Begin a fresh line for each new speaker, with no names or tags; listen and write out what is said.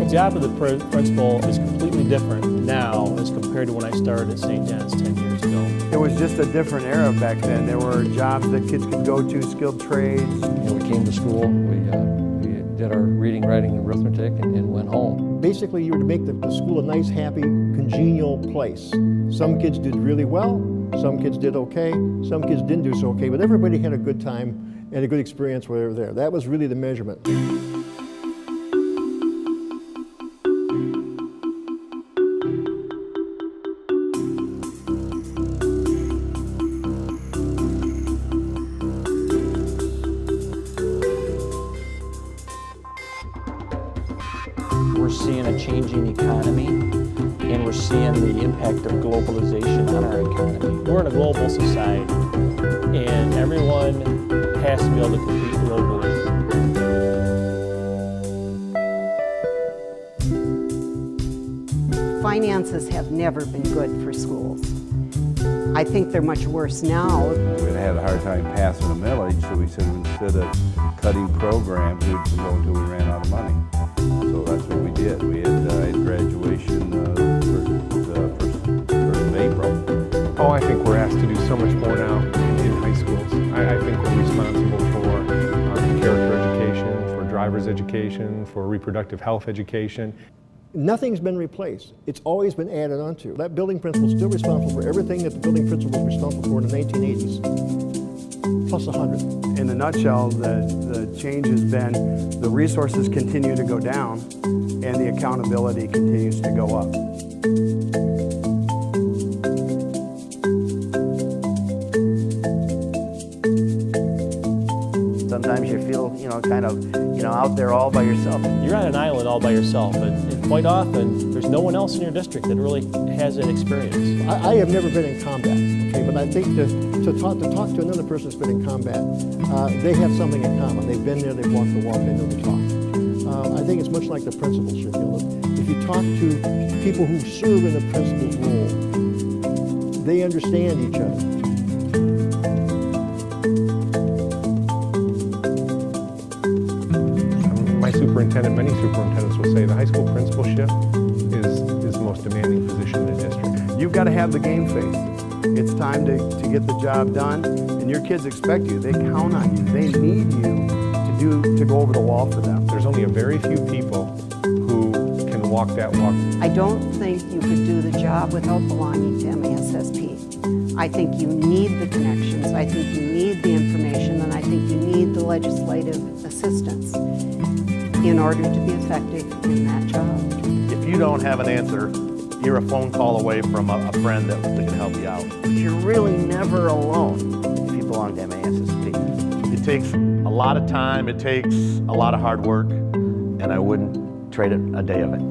The job of the principal is completely different now as compared to when I started at St. John's 10 years ago.
It was just a different era back then. There were jobs that kids could go to, skilled trades.
We came to school, we did our reading, writing, and arithmetic, and went home.
Basically, you were to make the school a nice, happy, congenial place. Some kids did really well, some kids did okay, some kids didn't do so okay, but everybody had a good time and a good experience while they were there. That was really the measurement.
We're seeing a changing economy, and we're seeing the impact of globalization on our economy.
We're in a global society, and everyone has to be able to compete globally.
Finances have never been good for schools. I think they're much worse now.
We had a hard time passing a millage, so we said instead of cutting programs, we'd go until we ran out of money. So that's what we did. We had graduation first of April.
Oh, I think we're asked to do so much more now in high schools. I think we're responsible for character education, for driver's education, for reproductive health education.
Nothing's been replaced. It's always been added onto. That building principal is still responsible for everything that the building principal was responsible for in the 1980s, plus 100.
In a nutshell, the change has been the resources continue to go down and the accountability continues to go up.
Sometimes you feel, kind of, out there all by yourself.
You're on an island all by yourself, and quite often there's no one else in your district that really has that experience.
I have never been in combat, okay, but I think to talk to another person that's been in combat, they have something in common. They've been there, they've walked the walk, they know the talk. I think it's much like the principal should be. If you talk to people who serve in the principal's role, they understand each other.
Many superintendents will say the high school principalship is the most demanding position in the district.
You've got to have the game face. It's time to get the job done, and your kids expect you. They count on you. They need you to go over the wall for them.
There's only a very few people who can walk that walk.
I don't think you could do the job without belonging to MASSP. I think you need the connections, I think you need the information, and I think you need the legislative assistance in order to be effective in that job.
If you don't have an answer, you're a phone call away from a friend that can help you out.
You're really never alone if you belong to MASSP.
It takes a lot of time, it takes a lot of hard work, and I wouldn't trade it a day of it.